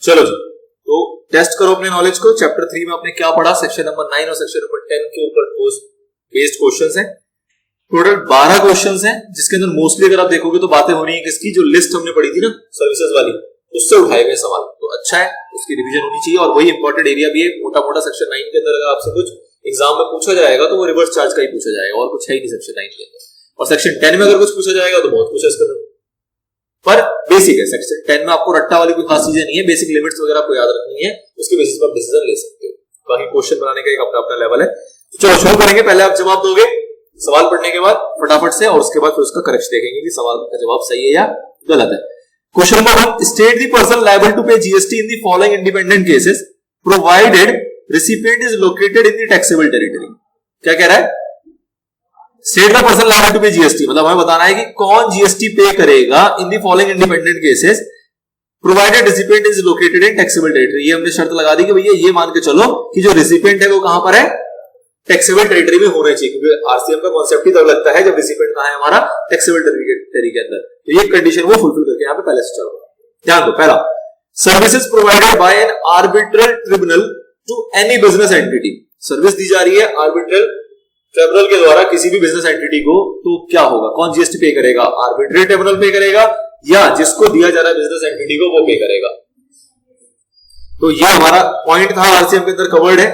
चलो जी, तो टेस्ट करो अपने नॉलेज को। चैप्टर 3 में आपने क्या पढ़ा, सेक्शन नंबर 9 और सेक्शन नंबर 10 के ऊपर बेस्ड क्वेश्चंस हैं। टोटल 12 क्वेश्चंस हैं, जिसके अंदर मोस्टली अगर आप देखोगे तो बातें हो रही है किसकी, जो लिस्ट हमने पढ़ी थी ना सर्विसेज वाली, उससे उठाए गए सवाल। तो अच्छा है, उसकी रिवीजन होनी चाहिए और वही इंपॉर्टेंट एरिया भी है। मोटा मोटा सेक्शन 9 के अंदर अगर आपसे कुछ एग्जाम में पूछा जाएगा तो वो रिवर्स चार्ज का ही पूछा जाएगा, और कुछ है ही नहीं सेक्शन 9 के अंदर। और सेक्शन 10 में अगर कुछ पूछा जाएगा तो बहुत कुछ है इसके अंदर, पर बेसिक है। सेक्शन 10 में आपको रट्टा वाली कोई खास चीजें नहीं है, बेसिक लिमिट्स वगैरह आपको याद रखनी है, उसके बेसिस पर आप डिसीजन ले सकते हो। बाकी क्वेश्चन बनाने का एक अपना अपना लेवल है। चलो शुरू करेंगे। पहले आप जवाब दोगे सवाल पढ़ने के बाद फटाफट से, और उसके बाद फिर उसका करेक्शन देखेंगे कि सवाल का जवाब सही है या गलत है। Question number 1, state the person liable to pay GST in the following independent cases provided recipient is located in the taxable territory. क्या कह रहा है? State the person liable to pay GST, मतलब हमें बताना है कि कौन जीएसटी पे करेगा in the following independent cases provided recipient is located in taxable territory. ये हमने शर्त लगा दी कि भैया ये मान के चलो कि जो रिसिपिएंट है वो कहां पर है, टैक्सेबल टेरिटरी में होना चाहिए, क्योंकि आरसीएम का कॉन्सेप्ट ही तब लगता है जब रिसिपिएंट कहां है हमारा, टैक्सेबल टेरिटरी के अंदर। तो ये कंडीशन वो फुलफिल करके यहां पे पहले से चलो ध्यान दो। पहला, services provided by an arbitral tribunal to any business entity. Service दी जा रही है आर्बिट्रल ट्रिब्यूनल के द्वारा किसी भी बिजनेस एंटिटी को, तो क्या होगा, कौन जीएसटी पे करेगा? आर्बिट्रल ट्रिब्यूनल पे करेगा या जिसको दिया जा रहा है बिजनेस एंटिटी को वो पे करेगा। तो ये हमारा पॉइंट था, आरसीएम के अंदर कवर्ड है,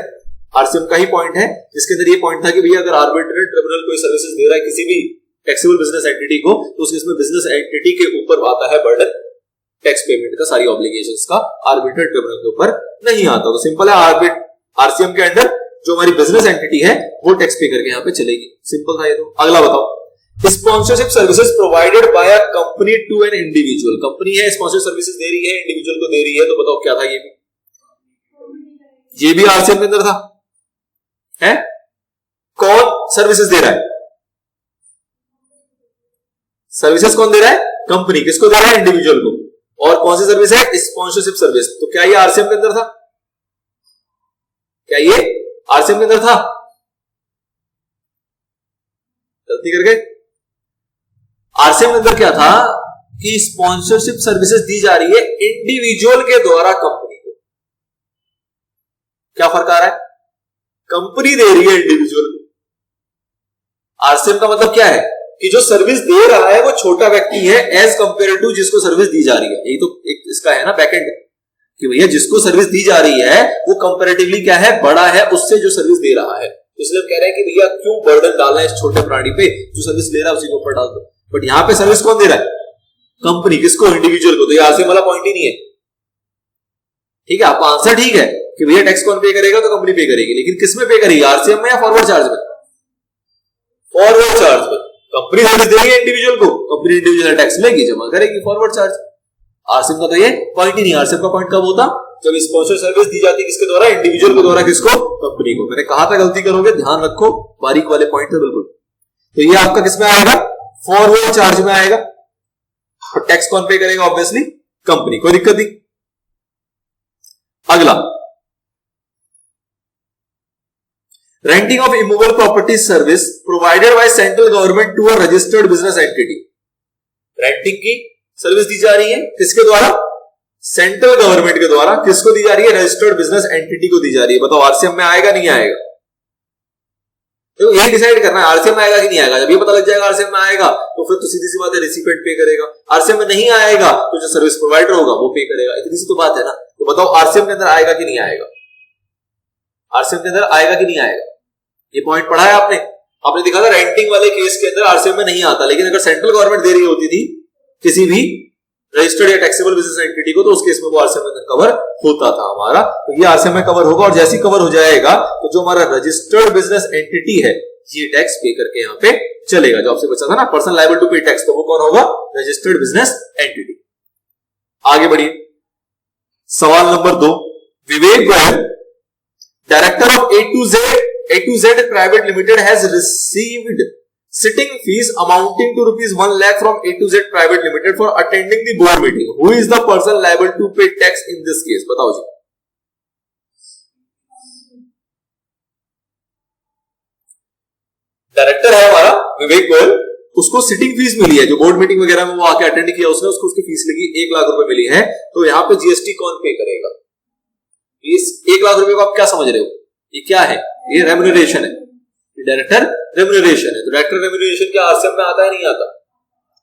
आरसीएम का ही पॉइंट है, जिसके अंदर ये पॉइंट था कि भैया अगर आर्बिट्रल ट्रिब्यूनल कोई सर्विसेज दे रहा है किसी भी टैक्सेबल बिजनेस एंटिटी को, तो उसमें बिजनेस एंटिटी के ऊपर आता है बर्डन टैक्स पेमेंट का, सारी ऑब्लिगेशंस का आर्बिट्रल ट्रिब्यूनल के ऊपर नहीं आता। तो सिंपल है, आरसीएम के अंदर जो हमारी बिजनेस एंटिटी है वो टैक्स पे करके यहां पे चलेगी। सिंपल था ये। तो अगला बताओ, sponsorship services provided by a company to an individual. Company है, स्पॉन्सर सर्विसेज दे रही है, इंडिविजुअल को दे रही है, तो बताओ क्या था ये भी आरसीएम के अंदर था है। कौन सर्विसेज दे रहा है? सर्विसेज कौन दे रहा है? कंपनी। किसको दे रहा है? इंडिविजुअल को। और कौन सी सर्विस है? Sponsorship service. तो क्या ये आरसीएम के अंदर था? क्या ये आरसीएम के अंदर था? गलती कर गए। आरसीएम के अंदर क्या था कि स्पॉन्सरशिप सर्विसेज दी जा रही है इंडिविजुअल के द्वारा कंपनी को। क्या फर्क आ रहा है? कंपनी दे रही है इंडिविजुअल को। आरसीएम का मतलब क्या है कि जो सर्विस दे रहा है वो छोटा व्यक्ति है एज कंपेयर टू जिसको सर्विस दी जा रही है। यही तो एक इसका है ना बैकएंड, कि भैया जिसको सर्विस दी जा रही है वो कंपैरेटिवली क्या है, बड़ा है उससे जो सर्विस दे रहा है। इसलिए हम कह रहे हैं कि भैया क्यों बर्डन डालना है इस छोटे प्राणी पे, जो सर्विस ले रहा है उसी के ऊपर डाल दो। बट यहां पे सर्विस कौन दे रहा है? कंपनी। किसको? इंडिविजुअल को। तो ये आरसीएम वाला पॉइंट ही नहीं है। ठीक है, आपका आंसर ठीक है कि भैया टैक्स कौन पे करेगा, तो कंपनी पे करेगी, लेकिन किस में पे करेगी, आरसीएम में या फॉरवर्ड चार्ज में? फॉरवर्ड चार्ज में। कंपनी सर्विस दे रही है इंडिविजुअल को, कंपनी इंडिविजुअल टैक्स लेगी, जमा करेगी फॉरवर्ड चार्ज। आरसीएम का तो ये पॉइंट ही नहीं। आरसीएम का पॉइंट कब होता? जब स्पॉन्सर सर्विस दी जाती है किसके द्वारा? इंडिविजुअल के द्वारा। किसको? कंपनी को। मैंने कहा था गलती करोगे, ध्यान रखो, बारीक वाले पॉइंट है बिल्कुल। तो ये आपका किस में आएगा? फॉरवर्ड चार्ज में आएगा। और टैक्स कौन पे करेगा? Obviously company. कोई दिक्कत नहीं। अगला, renting of immovable property service provided by central government to a registered business entity. Renting की सर्विस दी जा रही है किसके द्वारा? सेंट्रल गवर्नमेंट के द्वारा। किसको दी जा रही है? रजिस्टर्ड बिजनेस एंटिटी को दी जा रही है। बताओ आरसीएम में आएगा नहीं आएगा? तो ये डिसाइड करना है आरसीएम में आएगा कि नहीं आएगा। जब ये पता लग जाएगा आरसीएम में आएगा तो फिर तो सीधी सी बात है रिसिपिएंट पे करेगा। आरसीएम में नहीं आएगा तो जो सर्विस प्रोवाइडर होगा वो पे करेगा। इतनी सी तो बात है ना। तो बताओ आरसीएम के अंदर आएगा कि नहीं आएगा? आरसीएम के अंदर आएगा कि नहीं आएगा? ये पॉइंट पढ़ा है आपने? आपने देखा था रेंटिंग वाले केस के अंदर आरसीएम में नहीं आता, लेकिन अगर सेंट्रल गवर्नमेंट दे रही होती थी किसी भी रजिस्टर्ड या टैक्सेबल बिजनेस एंटिटी को, तो उस केस में वो आरसीएम में कवर होता था हमारा। तो ये आरसीएम में कवर होगा, और जैसे ही कवर हो जाएगा तो जो हमारा रजिस्टर्ड बिजनेस एंटिटी है ये टैक्स पे करके यहाँ पे चलेगा। जो आपसे बचा था ना person liable to pay tax, तो वो कौन होगा? Registered business entity. आगे बढ़िए, सवाल number 2। Vivek Goyal, director of A to Z Private Limited has received sitting fees amounting to rupees 1 lakh from A to Z Private Limited for attending the board meeting. Who is the person liable to pay tax in this case? बताओ जी। Director है हमारा विवेक गोयल, उसको sitting fees मिली है, जो board meeting वगैरह में वो आके अटेंड किया उसने, उसको उसकी फीस लगी 1 लाख रुपए मिली है, तो यहाँ पे जीएसटी कौन पे करेगा? इस 1 लाख रुपए को आप क्या समझ रहे हो? ये क्या है? ये रेम्यूनरेशन है, डायरेक्टर रेम्यूनरेशन है। तो डायरेक्टर रेम्यूनरेशन क्या आरसीएम में आता है? नहीं आता?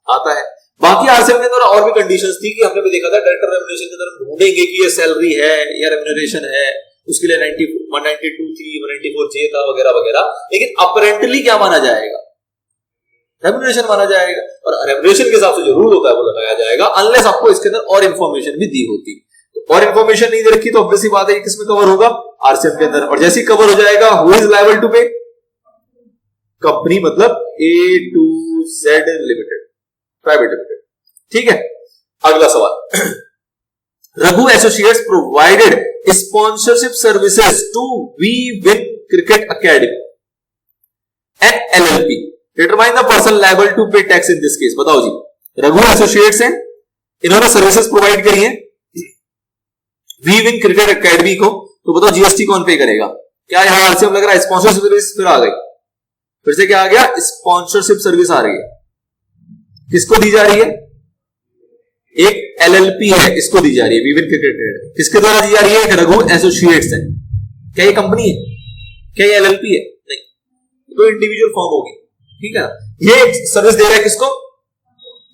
आता है। बाकी आरसीएम के अंदर और भी कंडीशंस थी कि हमने भी देखा था, डायरेक्टर रेम्यूनरेशन के अंदर ढूंढेंगे कि ये सैलरी है या रेम्यूनरेशन है, उसके लिए 192 थी, 194 जे था वगैरह वगैरह, लेकिन अपरेंटली क्या माना जाएगा? रेम्यूनरेशन माना जाएगा, और रेम्यूनरेशन के हिसाब से जो रूल होता है वो लगाया जाएगा, अनलेस आपको इसके अंदर और इंफॉर्मेशन भी दी होती। तो और इंफॉर्मेशन नहीं दे रखी तो ऑब्वियस सी बात है किसमें कवर होगा? आरसीएम के अंदर। और जैसे ही कवर हो जाएगा, who is liable to pay? Company, मतलब A to Z limited, private limited. ठीक है, अगला सवाल। Raghu associates provided sponsorship services to we win cricket academy and LLP। Determine the person liable to pay tax in this case. बताओ जी, Raghu associates हैं, इन्होंने services provide करी है वी विन क्रिकेट अकेडमी को, तो बताओ जीएसटी कौन पे करेगा? क्या यहां आरसीएम लग रहा है? स्पॉन्सरशिप सर्विस फिर आ गई, फिर से क्या आ गया? स्पॉन्सरशिप सर्विस आ रही है। किसको दी जा रही है? एक LLP है, इसको दी जा रही है, वी विन क्रिकेट। किसके द्वारा दी जा रही है? रघु एसोसिएट्स है। क्या ये कंपनी है? क्या ये LLP है? नहीं, तो इंडिविजुअल फॉर्म होगी। ठीक है, ये सर्विस दे रहा है किसको?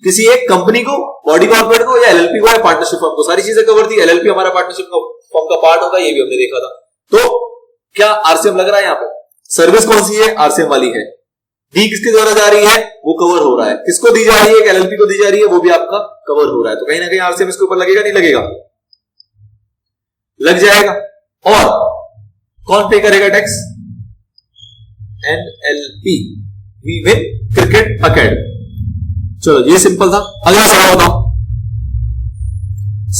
किसी एक कंपनी को, बॉडी कॉर्पोरेट को, या LLP को, या पार्टनरशिप फर्म को। सारी चीजें कवर थी। LLP हमारा पार्टनरशिप फर्म का पार्ट होगा, ये भी हमने देखा था। तो क्या आरसीएम लग रहा है? यहां पे सर्विस कौन सी है? आरसीएम वाली है। डी किसके द्वारा जा रही है? वो कवर हो रहा है। किसको दी जा रही है? LLP को दी जा रही है, वो भी आपका कवर हो रहा है। तो कहीं ना कहीं आरसीएम इसके ऊपर लगेगा, नहीं लगेगा? लग जाएगा। और कौन पे करेगा tax? NLP, we win cricket academy. चलो, ये सिंपल था। अगला सवाल बताओ।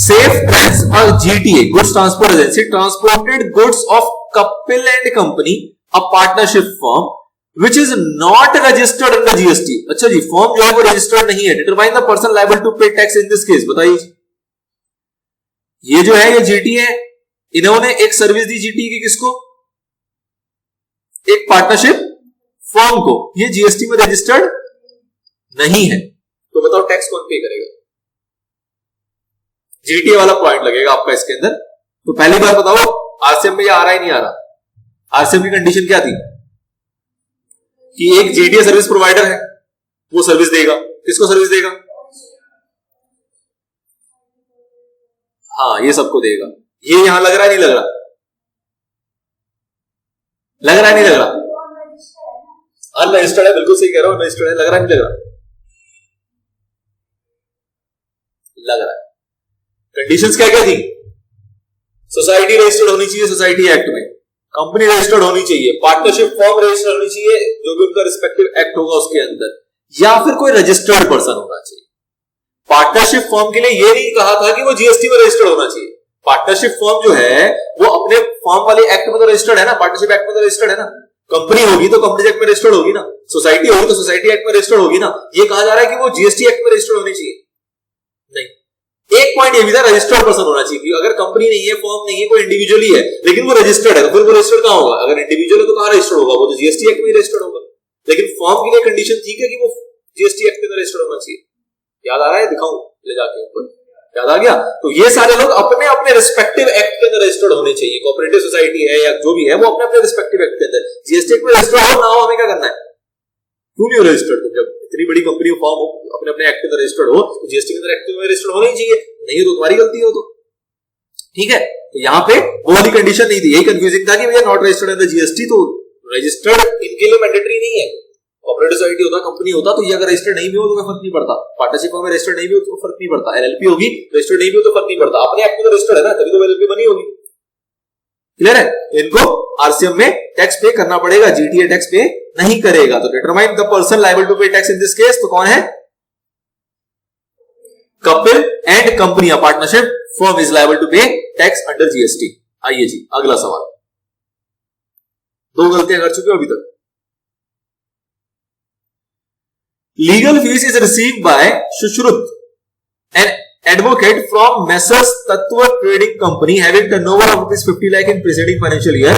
Safe transfer GTA, goods transport agency, transported goods of Kapil and company, a partnership firm which is not registered under GST. अच्छा जी, फॉर्म जो है वो रजिस्टर्ड नहीं है। Determine the person liable to pay tax in this case. बताइए, ये जो है ये जीटी है, इन्होंने एक सर्विस दी जीटी की, किसको? एक पार्टनरशिप फर्म को। ये जीएसटी में रजिस्टर्ड नहीं है, तो बताओ टैक्स कौन पे करेगा? जीटीए वाला पॉइंट लगेगा आपका इसके अंदर। तो पहली बार बताओ, आरसीएम में ये आ रहा है नहीं आ रहा? आरसीएम की कंडीशन क्या थी कि एक जीटीए सर्विस प्रोवाइडर है, वो सर्विस देगा। किसको सर्विस देगा? हाँ, ये सबको देगा। ये यहां लग रहा है नहीं लग रहा? लग रहा है नहीं लग रहा? अनरजिस्टर्ड है, बिल्कुल सही कह रहा हूं, अनरजिस्टर्ड है। लग रहा है नहीं लग रहा? लग रहा है। कंडीशंस क्या क्या थी? सोसाइटी रजिस्टर्ड होनी चाहिए सोसाइटी एक्ट में, कंपनी रजिस्टर्ड होनी चाहिए, पार्टनरशिप फॉर्म रजिस्टर्ड होनी चाहिए जो भी उनका रिस्पेक्टिव एक्ट होगा उसके अंदर, या फिर कोई रजिस्टर्ड पर्सन होना चाहिए। पार्टनरशिप फॉर्म के लिए ये नहीं कहा था कि वो जीएसटी में रजिस्टर्ड होना चाहिए। पार्टनरशिप फॉर्म जो है वो अपने फॉर्म वाले एक्ट में तो रजिस्टर्ड है ना, पार्टनरशिप एक्ट में तो रजिस्टर्ड है ना। कंपनी होगी तो कंपनी एक्ट में रजिस्टर्ड होगी ना, सोसाइटी होगी तो सोसाइटी एक्ट में रजिस्टर्ड होगी ना। ये कहा जा रहा है कि वो जीएसटी एक्ट में रजिस्टर्ड होनी चाहिए? नहीं। एक पॉइंट ये भी था, रजिस्टर्ड पर्सन होना चाहिए। अगर कंपनी नहीं है, फॉर्म नहीं है, कोई इंडिविजुअल ही है, लेकिन वो रजिस्टर्ड है, तो फिर वो रजिस्टर्ड कहां होगा? अगर इंडिविजुअल है तो कहां रजिस्टर्ड होगा? वो तो जीएसटी एक्ट में रजिस्टर्ड होगा। लेकिन फॉर्म के लिए कंडीशन ठीक है कि वो जीएसटी एक्ट में रजिस्टर्ड होना चाहिए। याद आ रहा है? दिखाऊं ले जाके ऊपर, याद आ गया? तो ये सारे लोग अपने अपने रिस्पेक्टिव एक्ट के अंदर रजिस्टर्ड होने चाहिए। कोऑपरेटिव सोसाइटी है या जो भी है, वो अपने अपने रिस्पेक्टिव एक्ट के अंदर। जीएसटी एक्ट में रजिस्टर्ड हो ना हो, हमें क्या करना है? क्यों नहीं रजिस्टर्ड? तो जब इतनी बड़ी कंपनी फॉर्म अपने अपने एक्ट के अंदर रजिस्टर्ड हो, तो जीएसटी के अंदर एक्ट में रजिस्टर्ड होना ही चाहिए। नहीं तो तुम्हारी गलती हो। तो ठीक है, तो यहाँ पे वो वाली कंडीशन नहीं थी। यही कंफ्यूजिंग था कि भैया not registered in the GST, तो रजिस्टर्ड इनके लिए मैंडेटरी नहीं है। कोऑपरेटिव सोसाइटी होता, कंपनी होता, तो ये अगर रजिस्टर्ड नहीं भी हो तो कोई फर्क नहीं पड़ता। पार्टनरशिप में रजिस्टर्ड नहीं भी हो तो फर्क नहीं पड़ता। एलएलपी होगी, रजिस्टर्ड नहीं भी हो तो फर्क नहीं पड़ता। अपने एक्ट में तो रजिस्टर्ड है ना, तभी तो एलएलपी बनी होगी। क्लियर है? इनको आरसीएम में टैक्स पे करना पड़ेगा, जीटीए टैक्स पे नहीं करेगा। तो determine the person liable to pay tax in this case, तो कौन है? Kapil and company partnership firm is liable to pay tax under GST. आइए जी, अगला सवाल। 2 गलतियां कर चुके हो अभी तक। Legal fees is received by Sushrut an advocate from Messrs Tattva Trading Company having turnover of rupees 50 lakh in preceding financial year.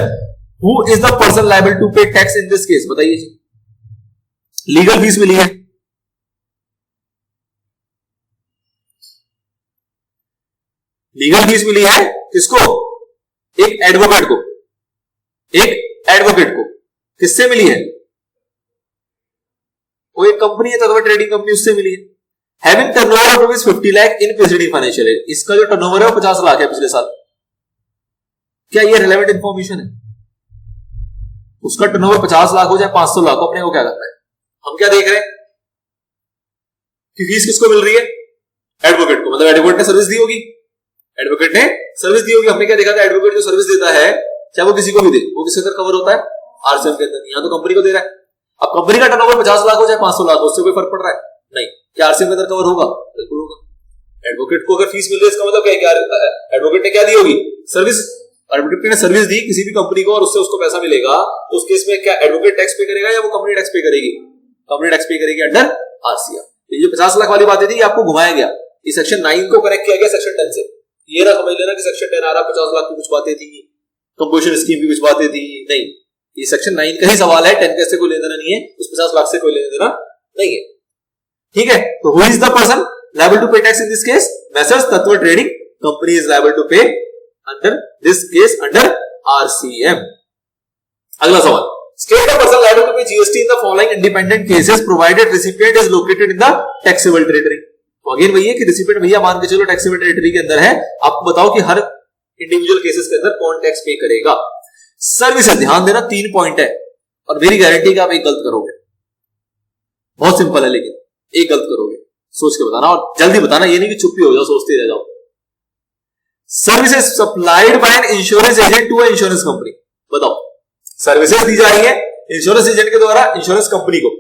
Who is the person liable to pay tax in this case? बताइए जी। Legal fees मिली है, legal fees मिली है किसको? एक advocate को। एक advocate को किससे मिली है? वो एक कंपनी है तत्व ट्रेडिंग कंपनी, उससे मिली है। Having turnover of 50 lakh in preceding financial year, इसका जो टर्नओवर है वो 50 लाख है पिछले साल। क्या ये रिलेवेंट इंफॉर्मेशन है? उसका टर्नओवर 50 लाख हो चाहे 500 लाख हो, अपने को क्या करना है? हम क्या देख रहे हैं कि फीस किसको मिल रही है? एडवोकेट को। मतलब एडवोकेट ने सर्विस दी होगी, एडवोकेट ने सर्विस दी होगी। हमने क्या देखा था? एडवोकेट जो सर्विस देता है चाहे वो किसी को भी दे, वो किसके अंदर कवर होता है? आरसीएम के अंदर। यहां तो कंपनी को दे रहा है। अब कंपनी का टर्नओवर 50 लाख हो चाहे 500 लाख हो, उससे कोई फर्क पड़ रहा है? नहीं। क्या आरसीएम के अंदर कवर होगा? बिल्कुल होगा। एडवोकेट को अगर फीस मिल रही है इसका मतलब क्या है? एडवोकेट ने क्या दी होगी? सर्विस। एडवोकेट ने सर्विस दी किसी भी कंपनी को और उससे उसको पैसा मिलेगा, तो उस केस में क्या एडवोकेट टैक्स पे करेगा या वो कंपनी टैक्स पे करेगी? कंपनी टैक्स पे करेगी अंडर आरसीएम। ये जो 50 लाख वाली बातें थी ये आपको घुमाया गया, ये सेक्शन 9 को कनेक्ट किया गया सेक्शन 10 से। ये ना समझ लेना कि सेक्शन 10 आ रहा 50 लाख की कुछ बातें थी, कंपोजिशन स्कीम की कुछ बातें थी, नहीं। ये सेक्शन 9 का ही सवाल है, 10 से कोई लेना देना नहीं है, उस 50 लाख से कोई लेना देना नहीं है। ठीक है, तो who is the person liable to pay tax in this case? Messrs Tattva trading company is liable to pay under this case under RCM. अगला सवाल, state the person liable to pay GST in the following independent cases provided recipient is located in the taxable territory. तो again वही है कि recipient भैया मान के चलो टैक्सेबल टेरिटरी के अंदर है, आपको बताओ कि हर इंडिविजुअल केसेस के अंदर कौन टैक्स पे करेगा। सर्विसेज, ध्यान देना 3 पॉइंट है और मेरी गारंटी का आप एक गलत करोगे। बहुत सिंपल है, लेकिन एक गलत करोगे, सोच के बताना और जल्दी बताना, ये नहीं कि चुप्पी हो जाओ सोचते रह जाओ। Services supplied by an insurance agent to a insurance company. बताओ, सर्विसेज दी जा रही है इंश्योरेंस एजेंट के द्वारा इंश्योरेंस कंपनी को।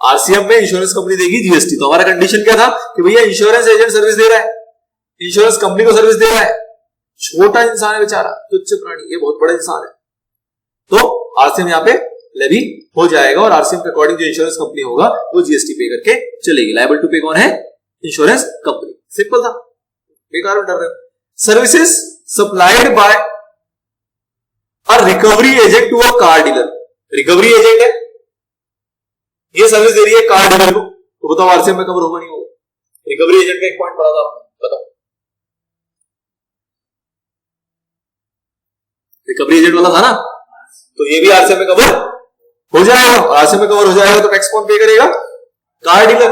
आरसीएम में इंश्योरेंस कंपनी देगी जीएसटी। तो हमारा कंडीशन क्या था कि भैया इंश्योरेंस एजेंट सर्विस दे रहा है, इंश्योरेंस कंपनी को सर्विस दे रहा है। छोटा इंसान है बेचारा, तुच्छ प्राणी, ये बहुत बड़ा इंसान है, तो आरसीएम यहाँ पे लेवी हो जाएगा और आरसीएम के अकॉर्डिंग जो इंश्योरेंस कंपनी होगा वो जीएसटी पे करके चलेगी। लायबल टू पे कौन है? Insurance company. सिंपल था, बेकार में डर रहे हो। Services supplied by a recovery agent to a car dealer. Recovery agent है, ये सर्विस दे रही है कार डीलर को, तो बताओ आरसीएम में कवर होगा नहीं होगा? रिकवरी एजेंट का एक पॉइंट पड़ा था, बताओ। रिकवरी एजेंट वाला था ना, तो ये भी आरसीएम में कवर हो जाएगा। आरसीएम में कवर हो जाएगा तो टैक्स कौन पे करेगा? Car dealer.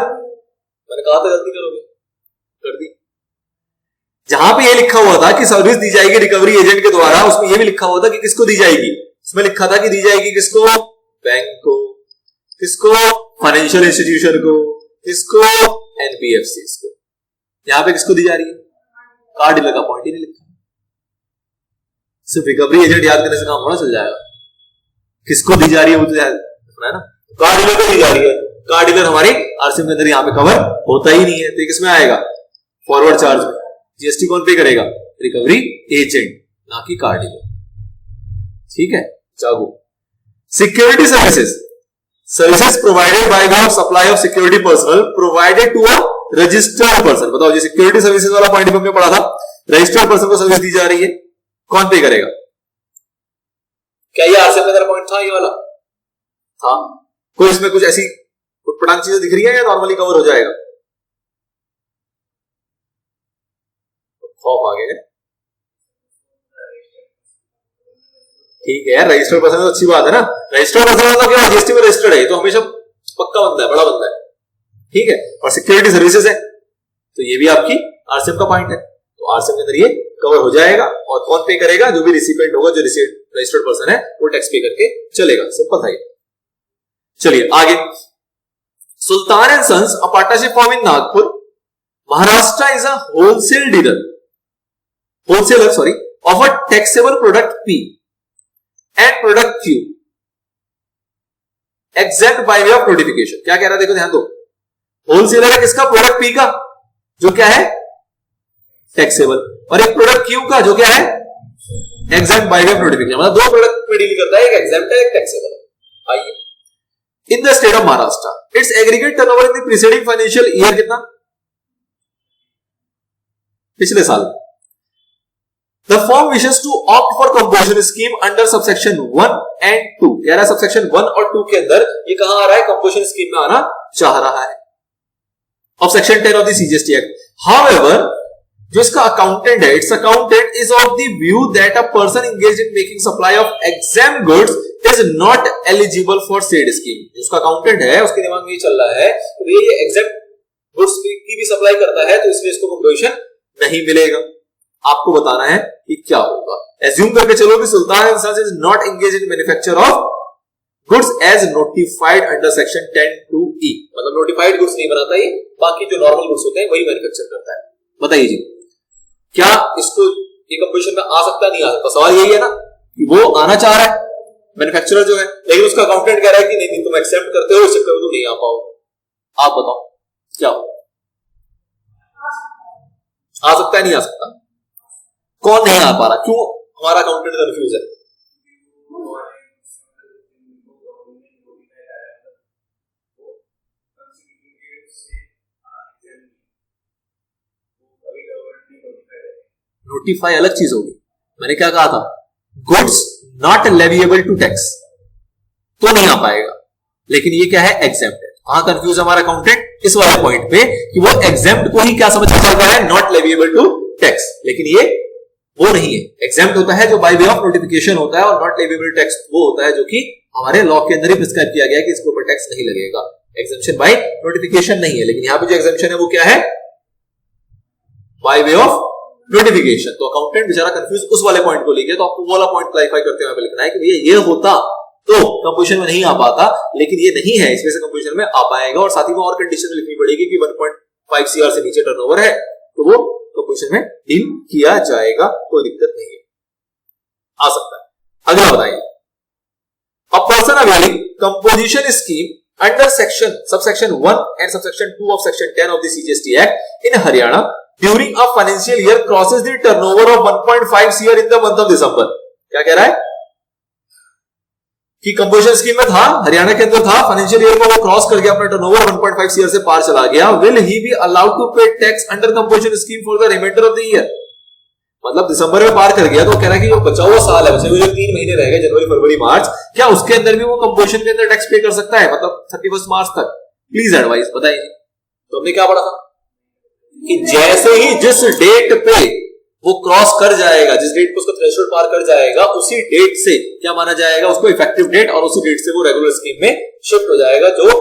मैंने कहा था गलती करोगे, कर दी। जहां पे ये लिखा हुआ था कि सर्विस दी जाएगी रिकवरी एजेंट के द्वारा, उसमें ये भी लिखा हुआ था कि किसको दी जाएगी। उसमें लिखा था कि दी जाएगी किसको? बैंक को, किसको? फाइनेंशियल इंस्टीट्यूशन को, किसको? एनबीएफसी को। यहां पे किसको दी जा रही है? कार डीलर का पॉइंट ही नहीं लिखा। सिर्फ रिकवरी एजेंट याद करने से काम थोड़ा चल जाएगा, किसको दी जा रही है वो तो याद है ना। कार डीलर को दी जा रही है, कार डीलर हमारे आरसीएम के अंदर यहां पे कवर होता ही नहीं है, तो किसमें आएगा? फॉरवर्ड चार्ज में। जीएसटी कौन पे करेगा? रिकवरी एजेंट, ना कि कार डीलर। ठीक है, चागू। Security services, services provided by way of supply of security personal provided to a registered person. बताओ, जी सिक्योरिटी सर्विसेज वाला पॉइंट हमने पढ़ा था, रजिस्टर्ड पर्सन को सर्विस दी जा रही है, कौन पे करेगा? क्या ये आरसीएम का पॉइंट था? ये वाला था? कोई इसमें कुछ ऐसी उटपटांग चीजें दिख रही है या नॉर्मली कवर हो जाएगा? खौफ आ गया। ठीक है, रजिस्टर्ड पर्सन तो अच्छी बात है ना। रजिस्टर्ड पर्सन मतलब क्या? जीएसटी में रजिस्टर्ड है, तो हमेशा पक्का बंदा है, बड़ा बंदा है। ठीक है, और सिक्योरिटी सर्विसेज है, तो ये भी आपकी आरसीएम का पॉइंट है, तो आरसीएम के अंदर ये कवर हो जाएगा। और कौन पे करेगा? जो भी रिसिपिएंट होगा, जो रजिस्टर्ड पर्सन है, वो टैक्स पे करके चलेगा। सिंपल था ये। चलिए आगे, Sultan and sons a partnership form in Nagpur, Maharashtra is a wholesaler of a taxable product P and product Q exempt by way of notification. क्या कह रहा है? देखो ध्यान दो, होलसेलर है किसका? प्रोडक्ट पी का, जो क्या है? टैक्सेबल, और एक प्रोडक्ट क्यू का, जो क्या है? Exempt by way of notification. मतलब दो प्रोडक्ट में डील करता है, एक एग्जेम्प्ट है, एक टैक्सेबल है। आइए, इन the state of Maharashtra it's aggregate turnover in the preceding financial year कितना? पिछले साल। The firm wishes to opt for composition scheme under subsection 1 and 2। यार सबसेक्शन 1 और 2 के अंदर ये कहां आ रहा है? कंपोजिशन स्कीम में आना चाह रहा है। Of section 10 of the CGST act. However जो इसका अकाउंटेंट है, it's accountant is of the view that a person engaged in making supply of exam goods is not eligible for said scheme. जिसका accountant है उसके दिमाग में ये चल रहा है कि ये एग्जाम गुड्स की भी सप्लाई करता है तो इसमें इसको कंपोजिशन नहीं मिलेगा। आपको बताना है कि क्या होगा। एज्यूम करके चलो कि सुल्तान इंसान is not engage in manufacture of goods as notified under section 10(2)(e), मतलब नोटिफाइड गुड्स नहीं बनाता ये, बाकी जो नॉर्मल गुड्स होते हैं वही मैन्युफैक्चर करता है। बताइए जी, क्या इसको ये कंपोजिशन में आ सकता नहीं आ सकता? सवाल यही है ना कि वो आना चाह रहा है मैन्युफैक्चरर जो है, लेकिन उसका अकाउंटेंट कह रहा है कि नहीं तुम एक्सेप्ट करते हो, इस चक्कर में तुम नहीं आ पाओ। आप बताओ क्या हो? आ सकता है नहीं आ सकता? कौन नहीं आ पा रहा? क्यों हमारा अकाउंटेंट कंफ्यूज है? नोटिफाई अलग चीज होगी। मैंने क्या कहा था? Goods not leviable to tax तो नहीं आ पाएगा, लेकिन ये क्या है? एग्जेम्प्ट है। कहां कंफ्यूज हमारा अकाउंटेंट? इस वाले पॉइंट पे कि वो एग्जेम्प्ट को ही क्या समझ के चल रहा है? नॉट लेविएबल टू टैक्स, लेकिन ये वो नहीं है। एग्जेम्प्ट होता है जो बाय वे ऑफ नोटिफिकेशन होता है, और नॉट लेविएबल टैक्स वो होता है जो कि हमारे लॉ के अंदर ही प्रिस्क्राइब किया गया है कि इसके ऊपर टैक्स नहीं लगेगा। एग्जेम्पशन बाय नोटिफिकेशन नहीं है, लेकिन यहां पे जो एग्जेम्पशन है वो क्या है? Bye way of notification. तो अकाउंटेंट बेचारा कंफ्यूज उस वाले पॉइंट को लेके, तो आपको वो वाला पॉइंट क्लैरिफाई करते हुए लिखना है कि भैया ये होता तो कंपोजिशन में नहीं आ पाता, लेकिन ये नहीं है, इसमें से कंपोजिशन में आ पाएगा। और साथ ही में और कंडीशन लिखनी पड़ेगी कि 1.5 CR से नीचे टर्नओवर है तो वो कंपोजिशन में डील किया जाएगा, कोई दिक्कत नहीं है, आ सकता है। अगला बताइए, a person availing composition scheme under section subsection 1 and subsection 2 of section 10 of the CGST act in Haryana during a financial year crosses the turnover of 1.5 CR in the month of December. क्या कह रहा है कि composition scheme में था, हरियाणा के अंदर था, फाइनेंशियल ईयर को वो क्रॉस कर गया, अपना टर्नओवर 1.5 CR से पार चला गया, will he be allowed to pay tax under composition scheme for the reminder of the year. मतलब दिसंबर में पार कर गया तो कह रहा है कि जो बचा हुआ साल है, बचे हुए जो 3 महीने रह गए, जनवरी फरवरी मार्च, क्या उसके अंदर भी वो कंपोजिशन के अंदर टैक्स पे कर सकता है, मतलब 31 मार्च तक? प्लीज एडवाइस बताइए। तो हमने क्या पढ़ा था कि जैसे ही जिस डेट पे वो क्रॉस कर जाएगा, जिस डेट पे उसका थ्रेशोल्ड पार कर जाएगा, उसी डेट से क्या माना जाएगा उसको इफेक्टिव डेट, और उसी डेट से वो रेगुलर स्कीम में शिफ्ट हो जाएगा। जो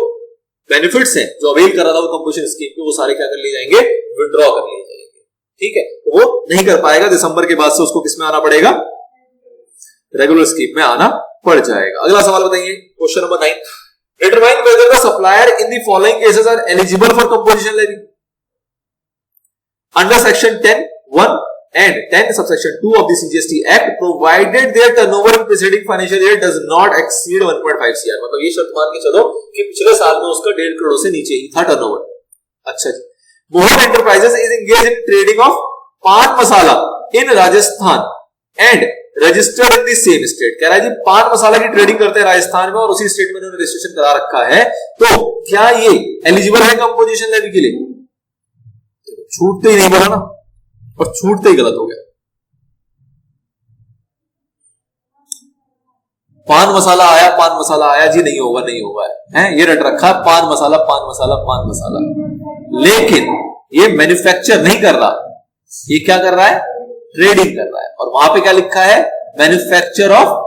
बेनिफिट्स हैं जो अवेल कर रहा था वो कंपोजिशन स्कीम के, वो सारे क्या कर लिए जाएंगे? विड्रॉ कर लिए जाएंगे। ठीक है, तो वो नहीं कर पाएगा। दिसंबर के बाद से उसको किसमें आना पड़ेगा? रेगुलर स्कीम में आना पड़ जाएगा। अगला सवाल बताइए, question number 9, determine whether the supplier in the following cases are eligible for composition levy under section 10(1) and 10 subsection 2 of the CGST Act, provided their turnover in preceding financial year does not exceed 1.5 CR। मतलब ये शर्त मान के चलो कि पिछले साल में उसका 1.5 करोड़ से नीचे ही था टर्नओवर। अच्छा जी, Mohan enterprises is engage in trading of paan masala in Rajasthan and registered in the same state. कह रहा है जी पान मसाला की ट्रेडिंग करते हैं राजस्थान में और उसी स्टेट में उन्होंने रजिस्ट्रेशन करा रखा है, तो क्या ये एलिजिबल है कंपोजिशन लेवी के लिए? छूटते ही नहीं बोला ना, और छूटते ही गलत हो गया। पान मसाला आया, पान मसाला आया जी, नहीं होगा नहीं होगा है, ये रट रखा है पान मसाला पान मसाला पान मसाला, लेकिन ये मैन्युफैक्चर नहीं कर रहा, ये क्या कर रहा है? ट्रेडिंग कर रहा है। और वहां पे क्या लिखा है? Manufacture of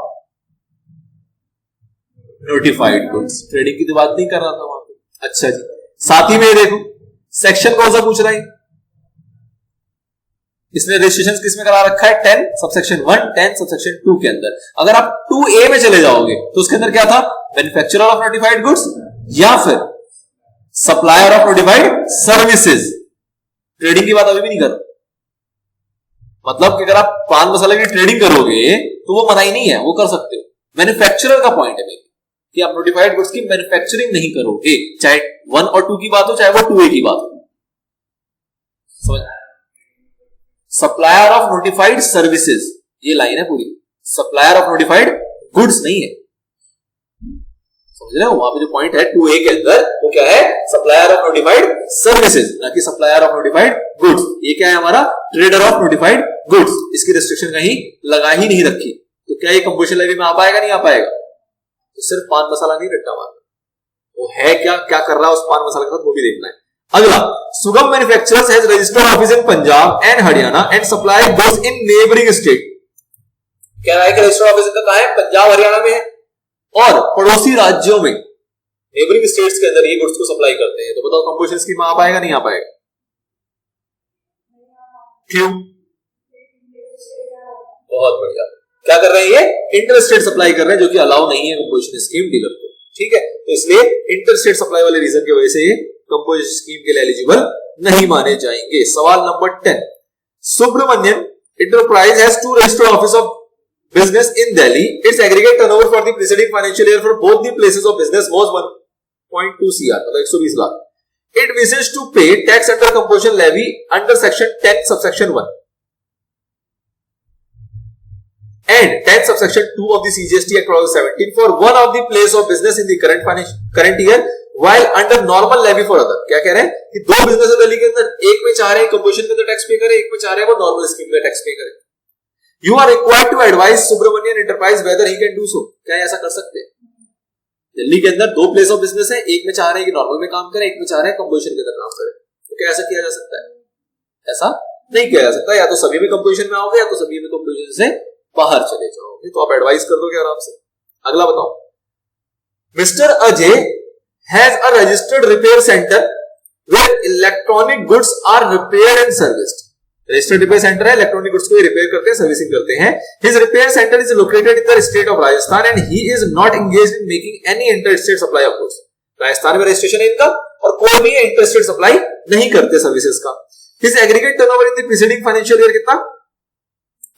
notified goods. Trading की तो बात नहीं कर रहा था वहां पे। अच्छा जी, साथ ही में देखो सेक्शन कौन सा पूछ रहा है? इसने रजिस्ट्रेशन किसमें करा रखा है? 10 सबसेक्शन 1 10 सबसेक्शन 2 के अंदर। अगर आप 2A में चले जाओगे तो उसके अंदर क्या था? मैन्युफैक्चरर ऑफ नोटिफाइड गुड्स या फिर supplier of notified services. Trading की बात अभी भी नहीं कर रहा, मतलब कि अगर आप पान मसाले की ट्रेडिंग करोगे तो वो मनाही नहीं है, वो कर सकते हो। मैन्युफैक्चरर का पॉइंट है कि आप नोटिफाइड गुड्स की मैन्युफैक्चरिंग नहीं करोगे, चाहे 1 और 2 की बात हो, चाहे वो 2A की बात हो। समझ? सप्लायर ऑफ नोटिफाइड सर्विसेज, ये लाइन है पूरी, सप्लायर ऑफ नोटिफाइड गुड्स नहीं है। समझ रहे हो? वहां पे जो पॉइंट है 2A के अंदर वो क्या है? सप्लायर ऑफ नोटिफाइड सर्विसेज, ना कि सप्लायर ऑफ नोटिफाइड गुड्स। ये क्या है हमारा? Trader of notified goods. इसकी रिस्ट्रिक्शन कहीं लगा ही नहीं रखी, तो क्या ये कंपोजिशन लेवी में आ पाएगा? नहीं आ पाएगा। तो सिर्फ पान मसाला नहीं रट्टा मारना, वो है क्या क्या कर रहा है उस पान मसाला के साथ वो भी देखना है। अगला, सुगम manufacturers has registered office in Punjab and Haryana and supply goods in neighbouring state. कह रहा है कि रजिस्टर्ड ऑफिस इनका कहां है? पंजाब हरियाणा में है और पड़ोसी राज्यों में नेबरिंग स्टेट्स के अंदर ये गुड्स को सप्लाई करते हैं। तो बताओ कंपोजिशन स्कीम में आ पाएगा नहीं आ पाएगा? क्यों? बहुत बढ़िया। क्या कर रहे हैं? ये इंटर स्टेट सप्लाई कर रहे हैं, जो कि अलाउ नहीं है कंपोजिशन स्कीम डीलर को। ठीक है, तो इसलिए इंटर स्टेट सप्लाई वाले रीजन की वजह से ये कंपोजिशन स्कीम के लिए एलिजिबल नहीं माने जाएंगे। सवाल नंबर 10, Subramaniam enterprise has two registered office of business in Delhi. Its aggregate turnover for the preceding financial year for both the places of business was 1.2 CR, मतलब 120 lakh. It wishes to pay tax under composition levy under section 10 subsection 1 and 10 subsection 2 of the CGST Act 2017 for one of the place of business in the current year while under normal levy for other। क्या कह रहे हैं कि दो business है दिल्ली के अंदर, एक में चाह रहे हैं कंपोजिशन के अंदर टैक्स पे करे, एक में चाह रहे हैं वो नॉर्मल स्कीम में टैक्स पे करे। You are required to advise Subramanian Enterprise whether he can do so। क्या ऐसा कर सकते हैं? दिल्ली के अंदर दो प्लेस ऑफ बिजनेस है, एक में चाह रहे हैं कि नॉर्मल में काम करें, एक में चाह रहे हैं कंपोजिशन के अंदर काम करें। तो क्या ऐसा किया जा सकता है? ऐसा नहीं किया जा सकता। या तो सभी में कंपोजिशन में आओगे या तो सभी में कंपोजिशन से बाहर चले जाओगे। तो आप एडवाइस कर दोगे आराम से। अगला बताओ, mister Ajay has a registered repair centre where electronic goods are repaired and serviced. Registered repair centre है, इलेक्ट्रॉनिक गुड्स को रिपेयर करते हैं, सर्विसिंग करते हैं। His repair centre is located in the state of Rajasthan and he is not engaged in making any inter state supply of goods. Rajasthan में registration है इनका और कोई भी इंटर स्टेट सप्लाई नहीं करते सर्विसेज का। His aggregate turnover in the preceding financial year कितना?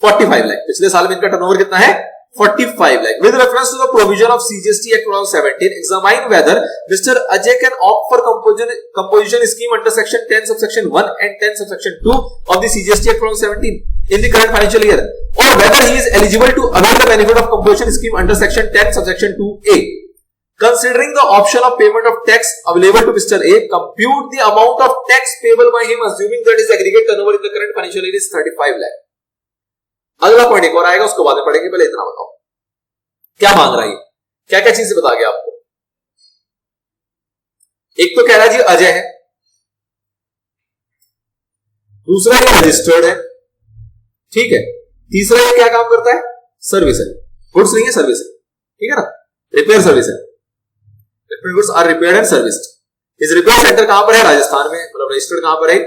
45 लाख। पिछले साल में इनका टर्नओवर कितना है? 45 lakh. With reference to the provision of CGST Act 2017, examine whether Mr. Ajay can opt for composition scheme under section 10 subsection 1 and 10 subsection 2 of the CGST Act 2017 in the current financial year, or whether he is eligible to avail the benefit of composition scheme under section 10 subsection 2A. Considering the option of payment of tax available to Mr. A, compute the amount of tax payable by him assuming that his aggregate turnover in the current financial year is 35 lakh. अगला point एक और आएगा, उसको बाद में पढ़ेंगे। पहले इतना बताओ क्या मांग रहा है, क्या क्या चीजें बता गया आपको। एक तो कह रहा है जी अजय है, दूसरा ये रजिस्टर्ड है, ठीक है, तीसरा ये क्या काम करता है? सर्विस है, गुड्स नहीं है सर्विस है, ठीक है ना, रिपेयर सर्विस है। Repair goods are repaired and serviced. इस रिपेयर सेंटर कहां पर है? राजस्थान में, मतलब रजिस्टर्ड कहां पर है?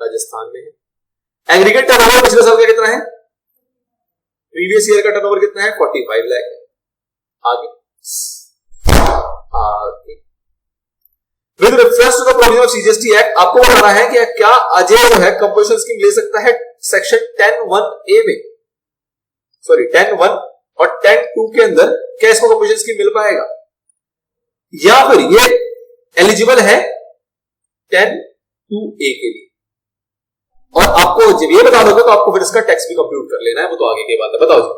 राजस्थान में है। एग्रीगेट टर्नओवर पिछले साल का कितना है? प्रीवियस ईयर का टर्नओवर कितना है? 45 लाख है। आगे with reference to the provision of CGST act, आपको बताना है कि क्या अजय जो है कंपोजिशन स्कीम ले सकता है सेक्शन 10(1)(a) में, सॉरी 10(1) और 10(2) के अंदर, क्या इसको कंपोजिशन स्कीम मिल पाएगा, या फिर ये एलिजिबल है 10(2)(a) के लिए। और आपको जब ये बता दोगे तो आपको फिर इसका टैक्स भी कंप्यूट कर लेना है, वो तो आगे की बात है। बताओ जी,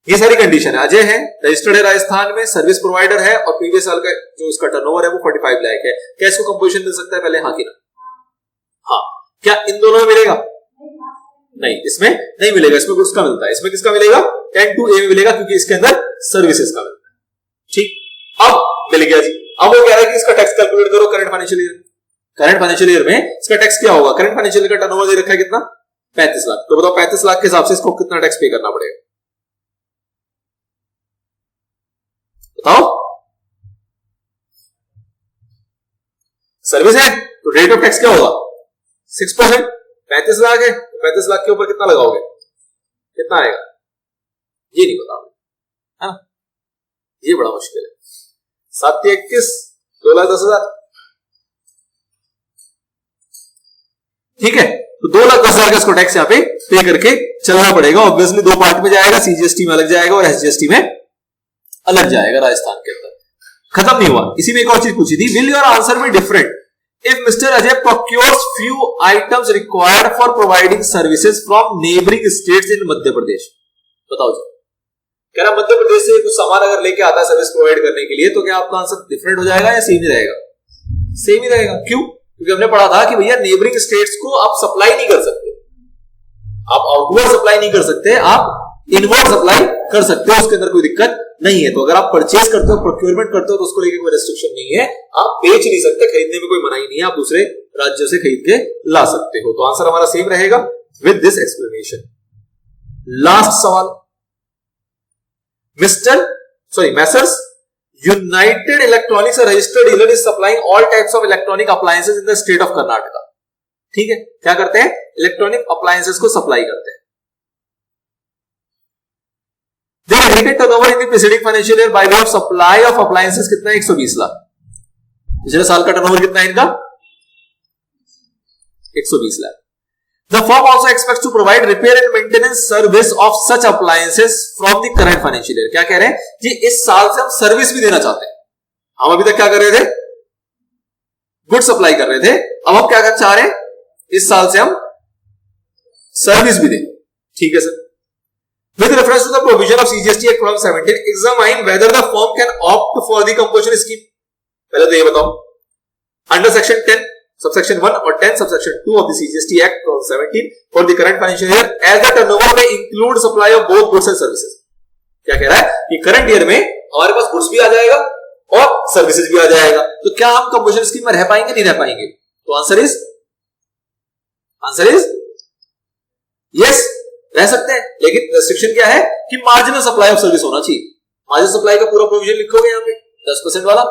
ये सारी कंडीशन है। अजय है, रजिस्टर्ड है राजस्थान में, सर्विस प्रोवाइडर है और प्रीवियस साल का जो उसका टर्नओवर है वो 45 लाख है। क्या इसको कंपोजिशन मिल सकता है? पहले हाँ कि ना? हाँ। क्या इन दोनों में मिलेगा? नहीं, इसमें नहीं मिलेगा। इसमें गुड्स का मिलता है, इसमें किसका मिलेगा? 10(2)(a) में मिलेगा, क्योंकि इसके अंदर सर्विसेज का मिलता है। ठीक, अब मिल गया जी। अब वो कह रहा है कि इसका टैक्स कैलकुलेट करो current financial year. Current financial year में इसका टैक्स क्या होगा? करंट फाइनेंशियल ईयर का टर्नओवर दे रखा है कितना? 35 लाख। तो बताओ 35 लाख के हिसाब से इसको कितना टैक्स पे करना पड़ेगा? बताओ। सर्विस है तो रेट ऑफ टैक्स क्या होगा? 6%। 35 लाख है तो 35 लाख के ऊपर कितना लगाओगे? कितना आएगा? ये नहीं पता, है ना, ये बड़ा मुश्किल है। 7 21 2,10,000, ठीक है। तो 2,10,000 का इसको टैक्स यहाँ पे पे करके चलना पड़ेगा। ऑब्वियसली दो पार्ट में जाएगा, सीजीएसटी में अलग जाएगा और एसजीएसटी में अलग जाएगा राजस्थान के अंदर। खत्म नहीं हुआ, इसी में एक और चीज पूछी थी, will your answer be different if mister Ajay procures few items required for providing services from neighbouring states in Madhya Pradesh. बताओ जी, कह रहा मध्य प्रदेश से कुछ सामान अगर लेके आता है सर्विस प्रोवाइड करने के लिए, तो क्या आपका आंसर डिफरेंट हो जाएगा या सेम ही रहेगा? सेम ही रहेगा। क्यों? क्योंकि हमने पढ़ा था कि भैया नेबरिंग स्टेट्स को आप सप्लाई नहीं कर सकते, आप आउटवर्ड सप्लाई नहीं कर सकते, आप इनवर्ड सप्लाई कर सकते हो, उसके अंदर कोई दिक्कत नहीं है। तो अगर आप परचेज करते हो, प्रोक्योरमेंट करते हो, तो उसको लेके कोई रेस्ट्रिक्शन नहीं है, आप बेच नहीं सकते, खरीदने में कोई मनाही नहीं है, आप दूसरे राज्यों से खरीद के ला सकते हो। तो आंसर हमारा सेम रहेगा विद दिस एक्सप्लेनेशन। लास्ट सवाल, Messrs United electronics registered dealer is supplying all types of electronic appliances in the state of Karnataka. ठीक है, क्या करते हैं, इलेक्ट्रॉनिक अप्लायंसेस को सप्लाई करते हैं। Their aggregate turnover in the preceding financial year by way of supply of appliances कितना है, 120 लाख। पिछले साल का टर्नओवर कितना है इनका, 120 lakh. The firm also expects to provide repair and maintenance service of such appliances from the current financial year। क्या कह रहे हैं कि इस साल से हम सर्विस भी देना चाहते हैं। हम अभी तक क्या कर रहे थे, गुड सप्लाई कर रहे थे, अब हम क्या कर चाह रहे हैं, इस साल से हम सर्विस भी दें। ठीक है sir. With reference to the provision of CGST Act 2017, examine whether the firm can opt for the compulsion scheme। पहले तो ये बताओ, under section 10 subsection 1 और 10 subsection 2 of the CGST Act 2017 for the current financial year as the turnover may include supply of both goods and services। क्या कह रहा है कि करंट ईयर में हमारे पास गुड्स भी आ जाएगा और सर्विसेज भी आ जाएगा, तो क्या हम कंपल्शन स्कीम में रह पाएंगे, नहीं रह पाएंगे? तो आंसर इज यस, रह सकते हैं, लेकिन रेस्ट्रिक्शन क्या है कि मार्जिनल सप्लाई ऑफ सर्विस होना चाहिए। मार्जिनल सप्लाई का पूरा प्रोविजन लिखोगे यहाँ पे 10% वाला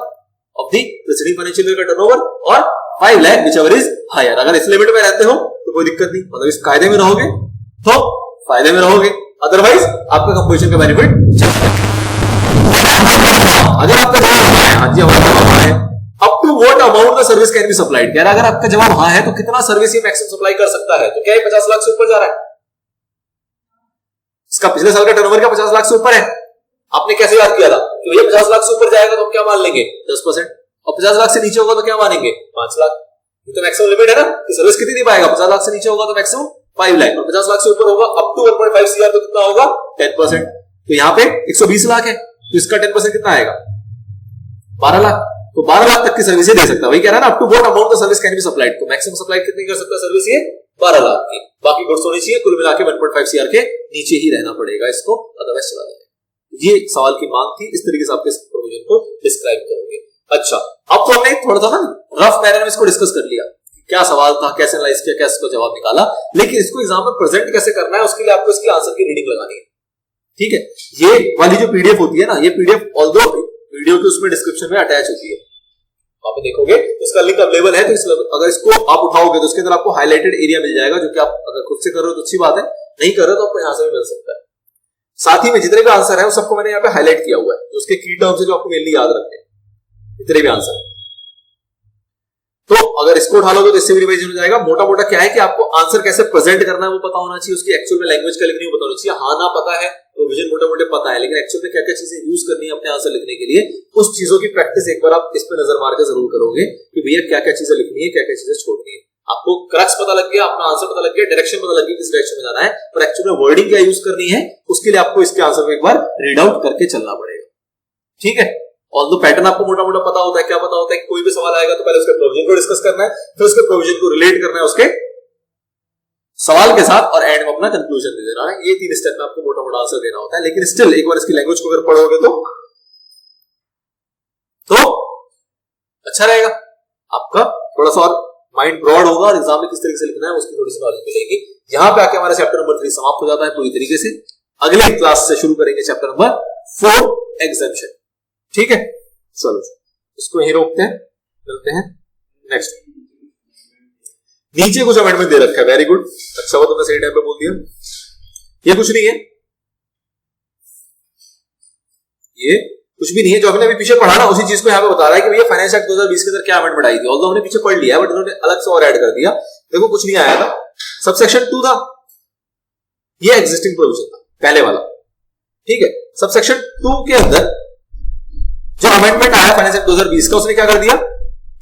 of the preceding financial year का टर्नओवर और 5 लाख व्हिचएवर इज हायर। अगर इस लिमिट में रहते हो तो कोई दिक्कत नहीं, मतलब इस कायदे में रहोगे तो फायदे में रहोगे, अदरवाइज आपका कंपोजिशन का बेनिफिट चलता है। अगर आपका जवाब है, हाँ जी हमारा जवाब है, up to what amount the service can be supplied. कह रहा है अगर आपका जवाब हाँ है तो कितना सर्विस ये मैक्सिमम सप्लाई कर सकता है, तो क्या ये 50 लाख से ऊपर जा रहा है? इसका पिछले साल का टर्नओवर क्या 50 लाख से ऊपर है? आपने कैसे याद किया था कि भैया 50 लाख से ऊपर जाएगा तो क्या मान लेंगे 10%, और 50 लाख से नीचे होगा तो क्या मानेंगे 5 लाख। ये तो मैक्सिमम लिमिट है ना कि सर्विस कितनी दे पाएगा, 50 लाख से नीचे होगा तो मैक्सिमम 5 लाख, और 50 लाख से ऊपर होगा अप टू 1.5 सीआर तो कितना होगा 10%। तो यहाँ पे 120 लाख है तो इसका 10% कितना आएगा 12 लाख। तो 12 लाख तक की सर्विस दे सकता है। वही कह रहा है ना up to what amount the service can be supplied, तो मैक्सिमम सप्लाई कितनी कर सकता है सर्विस ये 12 लाख की। बाकी गुड्स होनी चाहिए कुल मिला के 1.5 सीआर के नीचे ही रहना पड़ेगा इसको, अदरवाइज चला जाएगा। ये सवाल की मांग थी, इस तरीके से आप इस प्रोविजन को डिस्क्राइब करोगे। अच्छा, अब तो हमने थोड़ा सा ना रफ मैनर में इसको डिस्कस कर लिया, क्या सवाल था, कैसे एनालाइज किया, कैसे इसको जवाब निकाला, लेकिन इसको एग्जाम में प्रेजेंट कैसे करना है उसके लिए आपको इसकी आंसर की रीडिंग लगानी है। ठीक है, ये वाली जो पीडीएफ होती है ना, ये पीडीएफ ऑल्दो वीडियो के उसमें डिस्क्रिप्शन में अटैच होती है, वहां पे देखोगे तो इसका लिंक अवेलेबल है। तो अगर इसको आप उठाओगे तो उसके अंदर आपको हाईलाइटेड एरिया मिल जाएगा, जो कि आप अगर खुद से कर रहे हो तो अच्छी बात है, नहीं कर रहे हो तो आपको यहां से भी मिल सकता है। साथ ही में जितने भी आंसर है वो सबको मैंने यहाँ पे हाईलाइट किया हुआ है, तो उसके की टर्म्स है जो आपको मेनली याद रखते हैं, जितने भी आंसर। तो अगर इसको उठा लोगे तो इससे भी रिवाइज हो जाएगा। मोटा मोटा क्या है कि आपको आंसर कैसे प्रेजेंट करना है वो पता होना चाहिए, उसकी एक्चुअल में लैंग्वेज का लिखनी वो पता होना चाहिए। हाँ ना पता है तो विजन मोटे मोटे पता है, लेकिन एक्चुअल में क्या क्या चीजें यूज करनी है अपने आंसर लिखने के लिए, उस चीजों की प्रैक्टिस एक बार आप इस पे नजर मार के जरूर करोगे कि भैया क्या क्या चीजें लिखनी है, क्या क्या चीजें छोड़नी है। आपको क्रक्स पता लग गया, अपना आंसर पता लग गया, डायरेक्शन पता लग गया किस डायरेक्शन में जाना है, और एक्चुअल में वर्डिंग क्या यूज करनी है उसके लिए आपको इसके आंसर को एक बार रीड आउट करके चलना पड़ेगा। ठीक है, ऑल्दो पैटर्न आपको मोटा मोटा पता होता है, क्या पता होता है कि कोई भी सवाल आएगा तो पहले उसके प्रोविजन को डिस्कस करना है, फिर उसके प्रोविजन को रिलेट करना है उसके सवाल के साथ, और एंड में अपना कंक्लूजन दे देना है। ये 3 स्टेप में आपको मोटा मोटा आंसर देना होता है, लेकिन स्टिल एक बार इसकी लैंग्वेज को अगर पढ़ोगे तो अच्छा रहेगा, आपका थोड़ा सा और माइंड ब्रॉड होगा और एग्जाम में किस तरीके से लिखना है उसकी थोड़ी सी नॉलेज मिलेगी। यहां पे आके हमारा चैप्टर नंबर 3 समाप्त हो जाता है पूरी तरीके से। अगले क्लास से शुरू करेंगे चैप्टर नंबर 4 एग्जाम्पशन। ठीक है, चलो इसको यहीं रोकते हैं, चलते हैं नेक्स्ट। नीचे कुछ अमेंडमेंट दे रखा है, वेरी गुड, अच्छा हुआ तुमने सही टाइम पे बोल दिया। ये कुछ नहीं है, ये कुछ भी नहीं है, जो हमने अभी पीछे पढ़ा ना उसी चीज को यहाँ पे बता रहा है कि भैया फाइनेंस एक्ट 2020 के अंदर क्या अमेंडमेंट आई थी। ऑल्दो हमने पीछे पढ़ लिया बट उन्होंने अलग से और ऐड कर दिया। देखो कुछ नहीं आया था, सबसेक्शन 2 था, ये एग्जिस्टिंग प्रोविजन था पहले वाला। ठीक है, सबसेक्शन 2 के अंदर जो अमेंडमेंट आया फाइनेंस एक्ट 2020 का, उसने क्या कर दिया,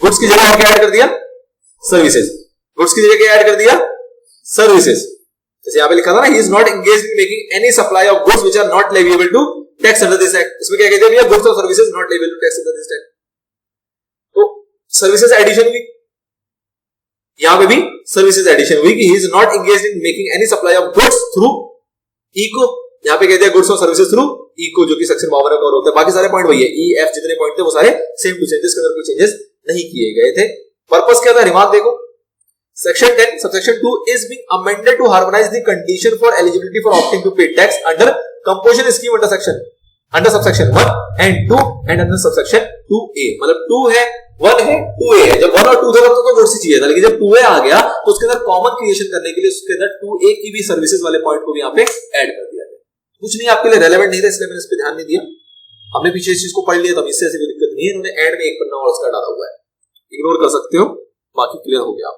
गुड्स की जगह क्या ऐड कर दिया, सर्विसेज। गुड्स की जगह क्या ऐड कर दिया, सर्विसेज। जैसे यहां पे लिखा था ना, he is not engaged in making any supply of goods which are not leviable to tax under this act. इसमें क्या कहते हैं, गुड्स और services not leviable to tax under this act. तो सर्विसेज एडिशन हुई, यहां पे भी सर्विसेज एडिशन हुई कि he is not engaged in making any supply of goods through ECO. यहां पे कहते हैं गुड्स और सर्विसेज थ्रू इको जो कि सेक्शन 52 में कवर होता है, बाकी सारे पॉइंट वही है, ई एफ जितने पॉइंट थे वो सारे सेम टू सेम, जिसके अंदर कोई चेंजेस नहीं किए गए थे। पर्पस क्या था, रिमार्क देखो, Section 10, subsection 2 is being amended to harmonize the condition for eligibility for opting to pay tax under composition scheme under subsection 1 and 2 and under subsection 2A। मतलब 2 है, 1 है, 2A है। जब 1 और 2 था तब तो कोई सी चाहिए था, लेकिन जब 2A आ गया तो उसके अंदर कॉमन क्रिएशन करने के लिए उसके अंदर 2A की भी सर्विसेज वाले पॉइंट को भी यहाँ पे ऐड कर दिया गया। कुछ नहीं आपके लिए रेलेवेंट नहीं था, इसलिए मैंने इस पे ध्यान नहीं दिया। हमने पीछे इस चीज को पढ़ लिया, तो इससे ऐसी कोई दिक्कत नहीं है। इन्होंने ऐड में एक पन्ना और उसका डाला हुआ है, इग्नोर कर सकते हो, बाकी क्लियर हो गया।